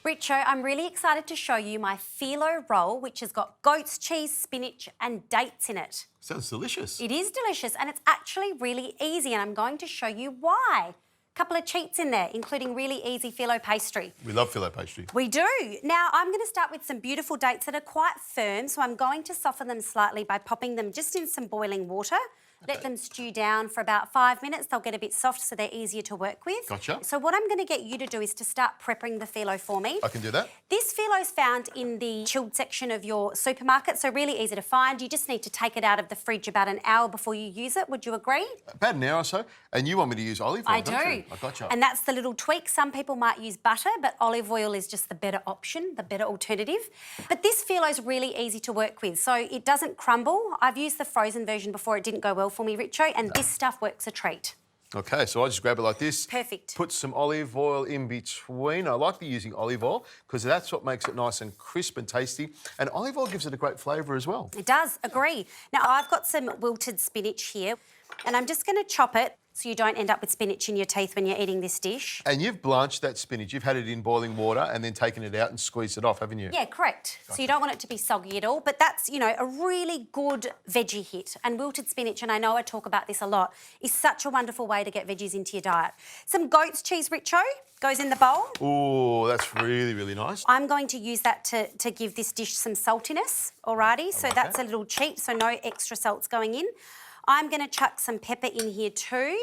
Richo, I'm really excited to show you my phyllo roll, which has got goat's cheese, spinach and dates in it. Sounds delicious. It is delicious and it's actually really easy, and I'm going to show you why. Couple of cheats in there, including really easy Fillo pastry. We love Fillo pastry. We do. Now, I'm going to start with some beautiful dates that are quite firm, so I'm going to soften them slightly by popping them just in some boiling water. Okay. Let them stew down for about 5 minutes. They'll get a bit soft so they're easier to work with. Gotcha. So what I'm going to get you to do is to start prepping the phyllo for me. I can do that. This phyllo's found in the chilled section of your supermarket, so really easy to find. You just need to take it out of the fridge about an hour before you use it. Would you agree? About an hour or so. And you want me to use olive oil, don't you? I gotcha. And that's the little tweak. Some people might use butter, but olive oil is just the better option, the better alternative. But this phyllo's really easy to work with, so it doesn't crumble. I've used the frozen version before. It didn't go well for me, Richo, and this stuff works a treat. Okay, so I just grab it like this. Perfect. Put some olive oil in between. I like using olive oil because that's what makes it nice and crisp and tasty. And olive oil gives it a great flavour as well. It does, agree. Now, I've got some wilted spinach here, and I'm just going to chop it so you don't end up with spinach in your teeth when you're eating this dish. And you've blanched that spinach. You've had it in boiling water and then taken it out and squeezed it off, haven't you? Yeah, correct. Gotcha. So you don't want it to be soggy at all, but that's, you know, a really good veggie hit. And wilted spinach, and I know I talk about this a lot, is such a wonderful way to get veggies into your diet. Some goat's cheese, Richo, goes in the bowl. Oh, that's really, really nice. I'm going to use that to give this dish some saltiness, alrighty? So that's a little cheat, so no extra salt's going in. I'm going to chuck some pepper in here too,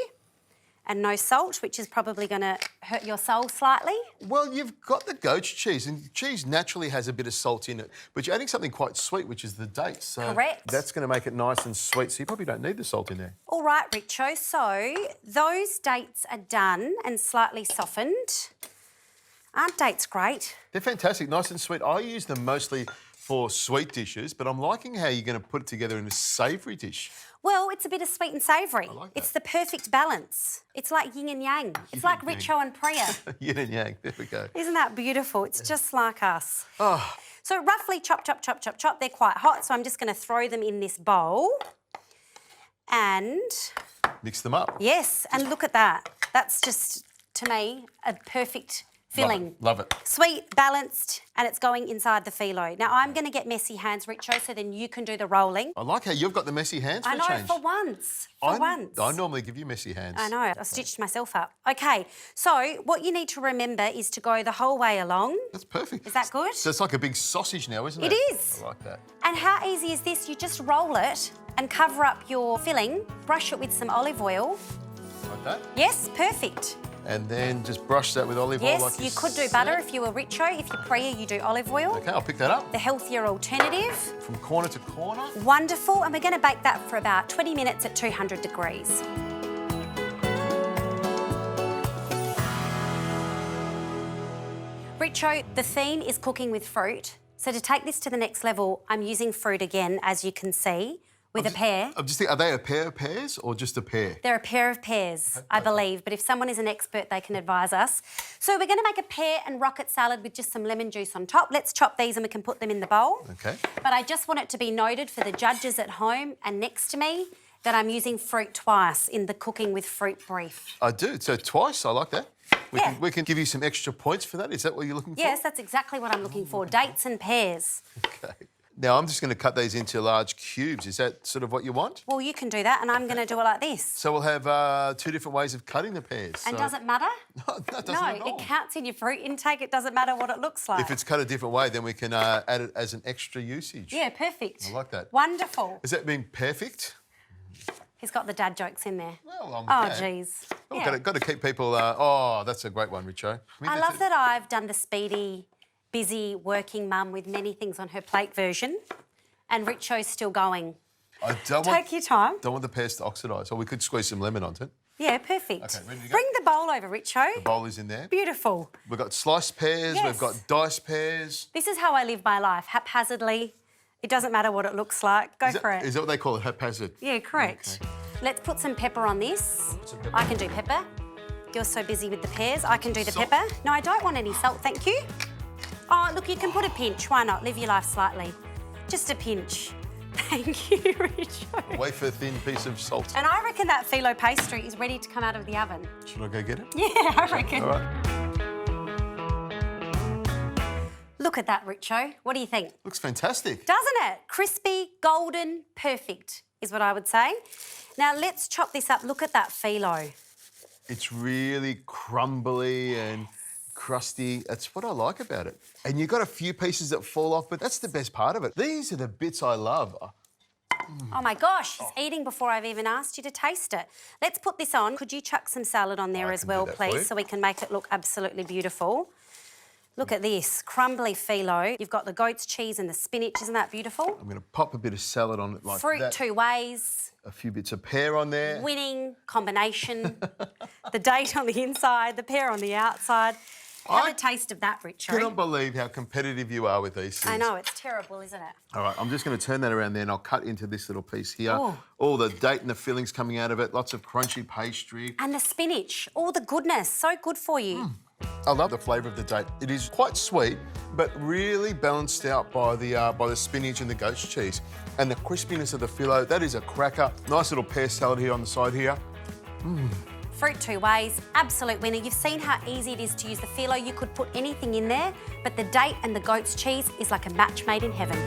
and no salt, which is probably going to hurt your soul slightly. Well, you've got the goat's cheese, and cheese naturally has a bit of salt in it, but you're adding something quite sweet, which is the dates. So correct. That's going to make it nice and sweet, so you probably don't need the salt in there. All right, Richo, so those dates are done and slightly softened. Aren't dates great? They're fantastic, nice and sweet. I use them mostly for sweet dishes, but I'm liking how you're going to put it together in a savoury dish. Well, it's a bit of sweet and savoury. I like that. It's the perfect balance. It's like yin and yang. It's like Richo and Priya. Yin and yang, there we go. Isn't that beautiful? It's just like us. Oh. So roughly chop, chop, chop, chop, chop. They're quite hot, so I'm just going to throw them in this bowl and... Mix them up. Yes, and look at that. That's just, to me, a perfect filling. Love it. Sweet, balanced, and it's going inside the phyllo. Now, I'm going to get messy hands, Richo, so then you can do the rolling. I like how you've got the messy hands for I know, change. for once. For once. I normally give you messy hands. I know, I stitched myself up. Okay, so what you need to remember is to go the whole way along. That's perfect. Is that good? So it's like a big sausage now, isn't it? It is. I like that. And how easy is this? You just roll it and cover up your filling, brush it with some olive oil. Like that? Yes, perfect. And then just brush that with olive oil like Yes, you could do butter if you were Richo. If you're Priya, you do olive oil. Okay, I'll pick that up. The healthier alternative. From corner to corner. Wonderful, and we're going to bake that for about 20 minutes at 200 degrees. Richo, the theme is cooking with fruit. So to take this to the next level, I'm using fruit again, as you can see, with a pear. I'm just thinking, are they a pair of pears or just a pear? They're a pair of pears, I believe, but if someone is an expert, they can advise us. So we're going to make a pear and rocket salad with just some lemon juice on top. Let's chop these and we can put them in the bowl. Okay. But I just want it to be noted for the judges at home and next to me that I'm using fruit twice in the cooking with fruit brief. I do, so twice, I like that. Yeah. We can give you some extra points for that. Is that what you're looking for? Yes, that's exactly what I'm looking for, dates and pears. Okay. Now, I'm just going to cut these into large cubes. Is that sort of what you want? Well, you can do that, and I'm going to do it like this. So we'll have 2 different ways of cutting the pears. And does it matter? No, that doesn't No, at all. it counts in your fruit intake. It doesn't matter what it looks like. If it's cut a different way, then we can add it as an extra usage. Yeah, perfect. I like that. Wonderful. Does that mean perfect? He's got the dad jokes in there. Well, Oh, jeez. Oh, Yeah. got to keep people... oh, that's a great one, Richo. I love that I've done the speedy, busy, working mum with many things on her plate version, and Richo's still going. Take your time. Don't want the pears to oxidise, or we could squeeze some lemon onto it. Yeah, perfect. Okay, ready to go? Bring the bowl over, Richo. The bowl is in there. Beautiful. We've got sliced pears, Yes. we've got diced pears. This is how I live my life, haphazardly. It doesn't matter what it looks like. Go for it. Is that what they call it, haphazard? Yeah, correct. Okay. Let's put some pepper on this. Put some pepper. I can do pepper. You're so busy with the pears. I can do the Salt? pepper. No, I don't want any salt, thank you. Oh, look, you can put a pinch. Why not? Live your life slightly. Just a pinch. Thank you, Richo. A wafer thin piece of salt. And I reckon that phyllo pastry is ready to come out of the oven. Should I go get it? Yeah, I reckon. All right. Look at that, Richo. What do you think? Looks fantastic. Doesn't it? Crispy, golden, perfect is what I would say. Now let's chop this up. Look at that phyllo. It's really crumbly and crusty. That's what I like about it. And you've got a few pieces that fall off, but that's the best part of it. These are the bits I love. Oh my gosh, he's eating before I've even asked you to taste it. Let's put this on. Could you chuck some salad on there I as can well, do that for you. please, so we can make it look absolutely beautiful? Look at this, crumbly phyllo. You've got the goat's cheese and the spinach. Isn't that beautiful? I'm going to pop a bit of salad on it like Fruit that. 2 ways. A few bits of pear on there. Winning combination. The date on the inside, the pear on the outside. Have a taste of that, Richard. I cannot believe how competitive you are with these things. I know, it's terrible, isn't it? All right, I'm just going to turn that around there and I'll cut into this little piece here. Oh. All the date and the fillings coming out of it, lots of crunchy pastry. And the spinach, all the goodness, so good for you. I love the flavour of the date. It is quite sweet, but really balanced out by the spinach and the goat's cheese. And the crispiness of the phyllo, that is a cracker. Nice little pear salad here on the side here. Fruit 2 ways, absolute winner. You've seen how easy it is to use the phyllo. You could put anything in there, but the date and the goat's cheese is like a match made in heaven.